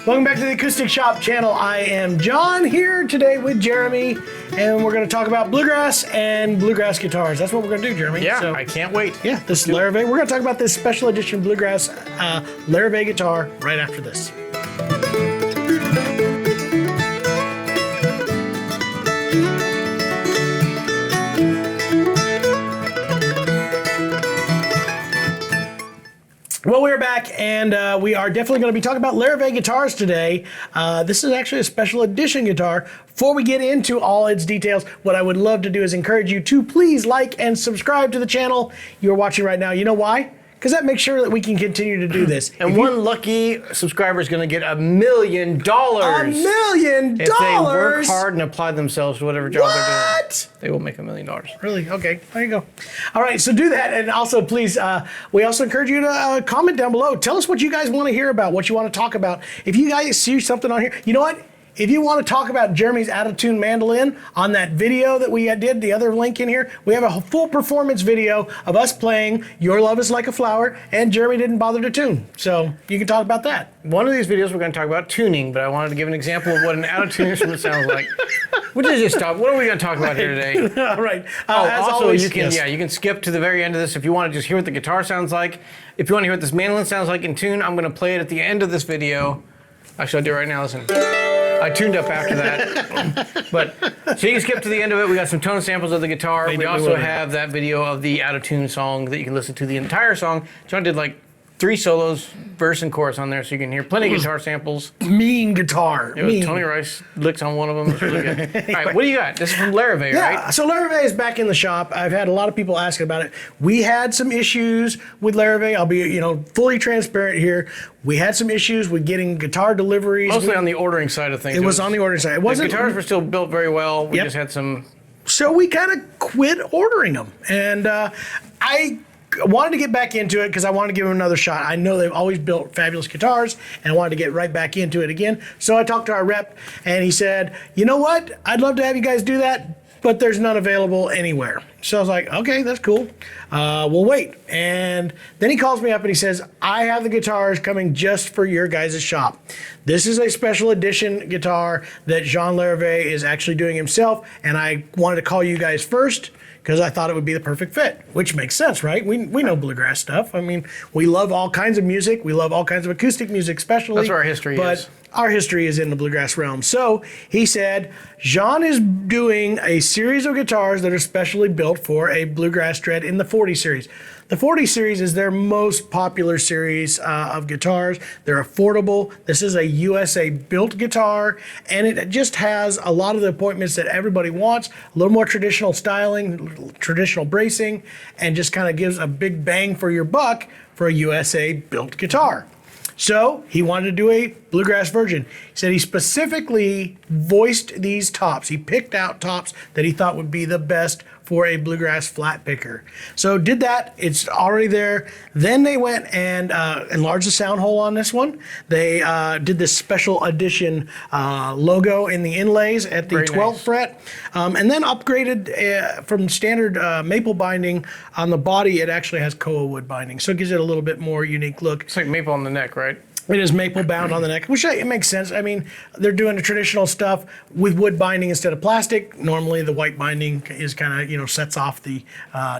Welcome back to the Acoustic Shoppe channel. I am John here today with Jeremy, and we're going to talk about bluegrass and bluegrass guitars. That's what we're going to do, Jeremy. Yeah, so, I can't wait. Yeah, this is Larrivee. We're going to talk about this special edition bluegrass Larrivee guitar right after this. Well, we're back, and we are definitely going to be talking about Larrivee guitars today. This is actually a special edition guitar. Before we get into all its details, what I would love to do is encourage you to please like and subscribe to the channel you're watching right now. You know why? Because that makes sure that we can continue to do this. And one lucky subscriber is going to get $1 million. $1 million? If they work hard and apply themselves to whatever job they're doing. They will make $1 million. Really? Okay, there you go. All right, so do that. And also, please, we also encourage you to comment down below. Tell us what you guys want to hear about, what you want to talk about. If you guys see something on here, you know what? If you want to talk about Jeremy's out-of-tune mandolin on that video that we did, the other link in here, we have a full performance video of us playing Your Love is Like a Flower, and Jeremy didn't bother to tune. So you can talk about that. One of these videos we're going to talk about tuning, but I wanted to give an example of what an out-of-tune instrument sounds like. What did you stop? What are we going to talk about here today? All right. Also, always, you can you can skip to the very end of this if you want to just hear what the guitar sounds like. If you want to hear what this mandolin sounds like in tune, I'm going to play it at the end of this video. Actually, I'll do it right now. Listen. I tuned up after that. But so you can skip to the end of it. We got some tone samples of the guitar. We also have that video of the out-of-tune song that you can listen to the entire song. John did like 3 solos, verse and chorus on there, so you can hear plenty of guitar samples. Mean guitar. It was Tony Rice licks on one of them. It's really good. All right, what do you got? This is from Larrivee, right? Yeah, so Larrivee is back in the shop. I've had a lot of people asking about it. We had some issues with Larrivee. I'll be, fully transparent here. We had some issues with getting guitar deliveries. Mostly on the ordering side of things. It was on the ordering side. It wasn't. The guitars were still built very well. We just had some. So we kind of quit ordering them, and I wanted to get back into it because I wanted to give them another shot. I know they've always built fabulous guitars, and I wanted to get right back into it again. So I talked to our rep, and he said, you know what? I'd love to have you guys do that, but there's none available anywhere. So I was like, okay, that's cool. We'll wait. And then he calls me up and he says, I have the guitars coming just for your guys' shop. This is a special edition guitar that Jean Larrivee is actually doing himself, and I wanted to call you guys first because I thought it would be the perfect fit, which makes sense, right? We know bluegrass stuff. I mean, we love all kinds of music. We love all kinds of acoustic music, especially. That's where our history is. Our history is in the bluegrass realm. So he said, Jean is doing a series of guitars that are specially built for a bluegrass dread in the 40 series. The 40 series is their most popular series of guitars. They're affordable. This is a USA built guitar, and it just has a lot of the appointments that everybody wants, a little more traditional styling, traditional bracing, and just kind of gives a big bang for your buck for a USA built guitar. So he wanted to do a bluegrass version. He said he specifically voiced these tops. He picked out tops that he thought would be the best for a bluegrass flat picker. So did that. It's already there. Then they went and enlarged the sound hole on this one. They did this special edition logo in the inlays at the 12th fret, and then upgraded from standard maple binding on the body. It actually has koa wood binding, so it gives it a little bit more unique look. It's like maple on the neck, right? It is maple bound on the neck, which it makes sense. I mean, they're doing the traditional stuff with wood binding instead of plastic. Normally, the white binding is kind of, sets off the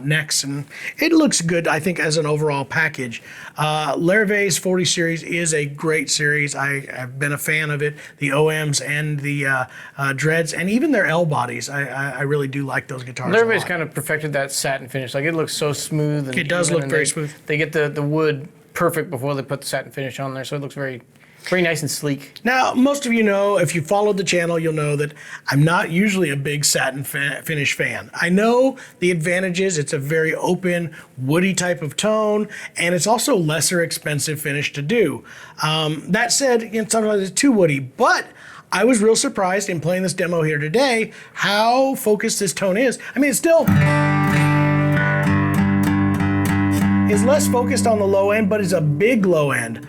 necks, and it looks good, I think, as an overall package. Larrivee's 40 series is a great series. I've been a fan of it. The OMs and the dreads, and even their L bodies. I really do like those guitars. Larrivee's kind of perfected that satin finish. Like, it looks so smooth. And it does look very smooth. They get the wood perfect before they put the satin finish on there, so it looks very nice and sleek. Now, most of you know, if you followed the channel, you'll know that I'm not usually a big satin finish fan. I know the advantages. It's a very open, woody type of tone, and it's also lesser expensive finish to do. That said, sometimes it's too woody, but I was real surprised in playing this demo here today how focused this tone is. I mean, it's still is less focused on the low end, but it's a big low end.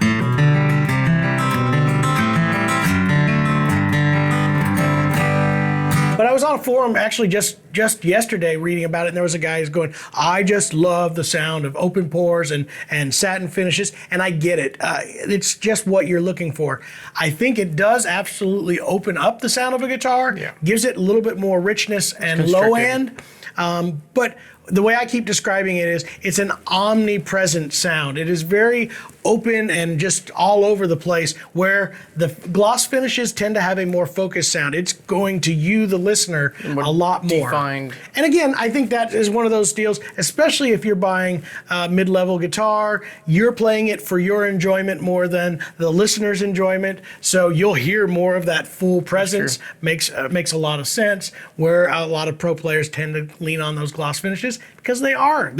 But I was on a forum actually just yesterday reading about it, and there was a guy who's going, I just love the sound of open pores and satin finishes, and I get it. It's just what you're looking for. I think it does absolutely open up the sound of a guitar, gives it a little bit more richness and low end. But the way I keep describing it is it's an omnipresent sound. It is very open and just all over the place, where the gloss finishes tend to have a more focused sound. It's going to you, the listener, a lot more. Defined. And again, I think that is one of those deals, especially if you're buying a mid-level guitar, you're playing it for your enjoyment more than the listener's enjoyment. So you'll hear more of that full presence. Makes a lot of sense, where a lot of pro players tend to lean on those gloss finishes because they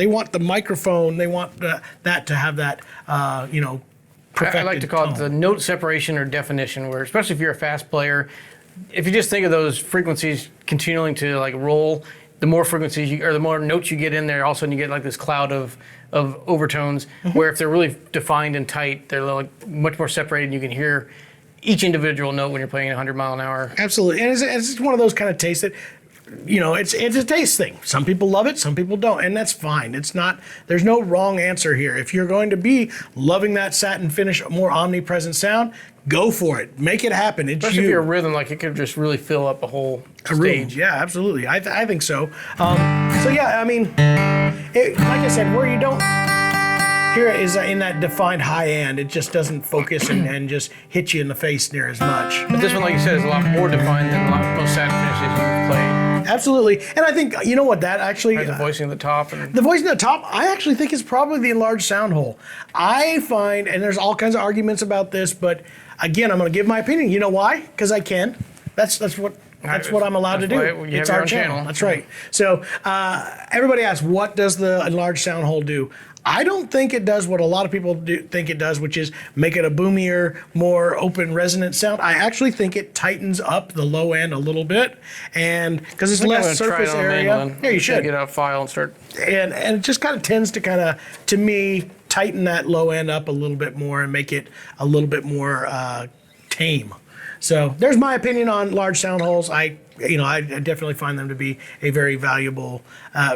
want the microphone, they want that to have that, perfected I like to call tone. it the note separation or definition, where especially if you're a fast player, if you just think of those frequencies continuing to like roll, the more frequencies or the more notes you get in there, all of a sudden you get like this cloud of overtones, where if they're really defined and tight, they're like much more separated, and you can hear each individual note when you're playing 100 mile an hour. Absolutely, and it's one of those kind of tastes that, it's a taste thing. Some people love it, some people don't, and that's fine. There's no wrong answer here. If you're going to be loving that satin finish, more omnipresent sound, go for it. Make it happen. It's Especially if you're a rhythm, like it could just really fill up a whole stage. Yeah, absolutely. I think so. So yeah, I mean, like I said, where you don't hear it is in that defined high end. It just doesn't focus and just hit you in the face near as much. But this one, like you said, is a lot more defined than most satin finishes you've played. Absolutely. And I think, you know what, that actually... The voicing at the top. And the voicing at the top, I actually think is probably the enlarged sound hole. I find, and there's all kinds of arguments about this, but again, I'm going to give my opinion. You know why? Because I can. That's what I'm allowed to do. It's our channel. That's right. So everybody asks, what does the enlarged sound hole do? I don't think it does what a lot of people think it does, which is make it a boomier, more open, resonant sound. I actually think it tightens up the low end a little bit, and because it's less surface area. Yeah, you should get out a file and start. And it just kind of tends to to me, tighten that low end up a little bit more and make it a little bit more tame. So there's my opinion on large sound holes. I definitely find them to be a very valuable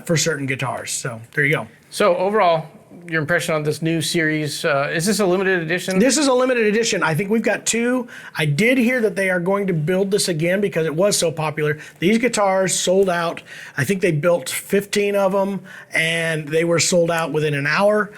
for certain guitars. So there you go. So overall, your impression on this new series, is this a limited edition? This is a limited edition. I think we've got 2. I did hear that they are going to build this again because it was so popular. These guitars sold out. I think they built 15 of them, and they were sold out within an hour.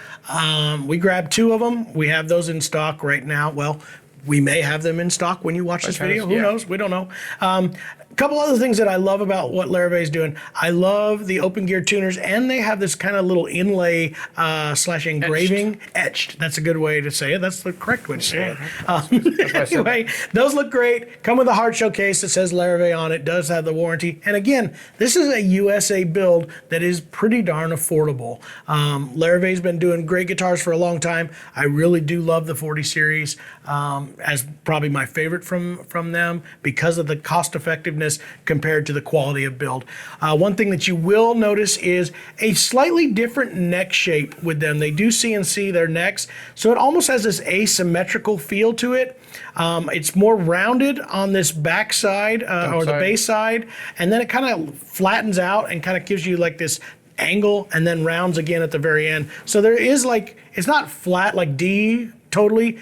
We grabbed 2 of them. We have those in stock right now. Well, we may have them in stock when you watch this video. Who knows? We don't know. A couple other things that I love about what Larrivee is doing. I love the open gear tuners, and they have this kind of little inlay / engraving. Etched. That's a good way to say it. That's the correct way to say it. Anyway, those look great. Come with a hard showcase that says Larrivee on it. Does have the warranty. And again, this is a USA build that is pretty darn affordable. Larrivee's been doing great guitars for a long time. I really do love the 40 series as probably my favorite from them because of the cost effectiveness compared to the quality of build. One thing that you will notice is a slightly different neck shape with them. They do CNC their necks, so it almost has this asymmetrical feel to it. It's more rounded on this back side or the bass side, and then it kind of flattens out and kind of gives you like this angle and then rounds again at the very end. So there is it's not flat like D totally,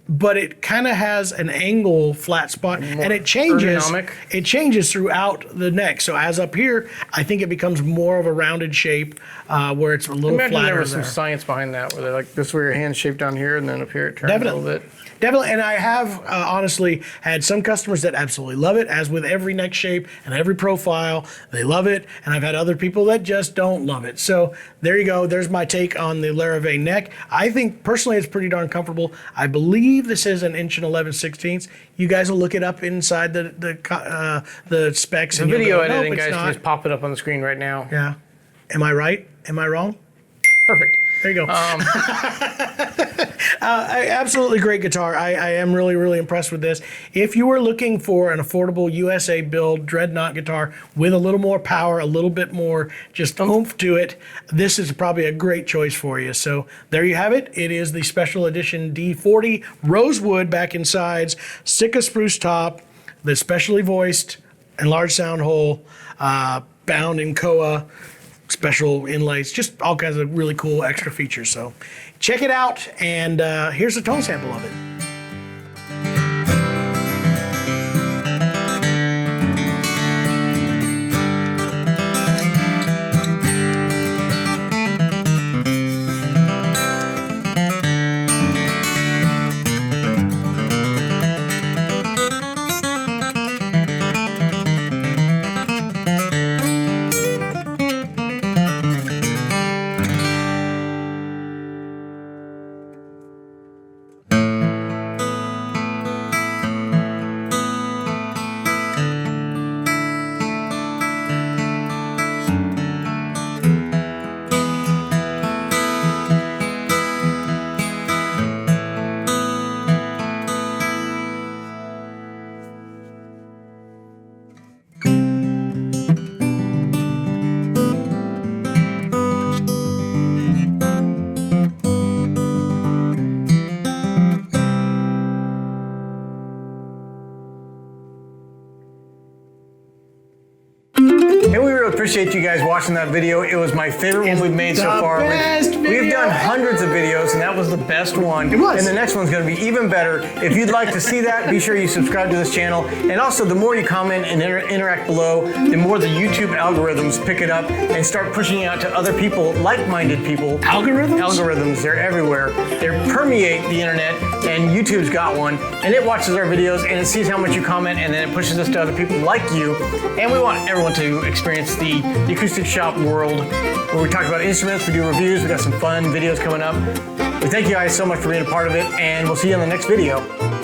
but it kind of has an angle flat spot, and it changes. Ergonomic. It changes throughout the neck. So as up here, I think it becomes more of a rounded shape where it's a little Imagine flatter. there was some science behind that, where they're like, this is where your hand's shaped down here, and then up here it turns a little bit. Definitely, and I have honestly had some customers that absolutely love it, as with every neck shape and every profile, they love it, and I've had other people that just don't love it. So there you go, there's my take on the Larrivee neck. I think personally it's pretty darn comfortable. I believe this is an 1 11/16. You guys will look it up inside the specs. The video editing guys can just pop it up on the screen right now. Yeah. Am I right? Am I wrong? Perfect. There you go. Absolutely great guitar. I am really, really impressed with this. If you were looking for an affordable USA build dreadnought guitar with a little more power, a little bit more just oomph to it, this is probably a great choice for you. So there you have it. It is the special edition D40 Rosewood back and sides, Sitka spruce top, the specially voiced enlarged sound hole, bound in koa, special inlays, just all kinds of really cool extra features. So check it out, and here's a tone sample of it. And we really appreciate you guys watching that video. It was my favorite one we've made so far. We've done hundreds of videos, and that was the best one. It was. And the next one's going to be even better. If you'd like to see that, be sure you subscribe to this channel. And also, the more you comment and interact below, the more the YouTube algorithms pick it up and start pushing it out to other people, like-minded people. Algorithms? Algorithms, they're everywhere. They permeate the internet, and YouTube's got one. And it watches our videos, and it sees how much you comment, and then it pushes us to other people like you. And we want everyone to experience the Acoustic Shoppe world, where we talk about instruments, we do reviews, we got some fun videos coming up. We thank you guys so much for being a part of it, and we'll see you in the next video.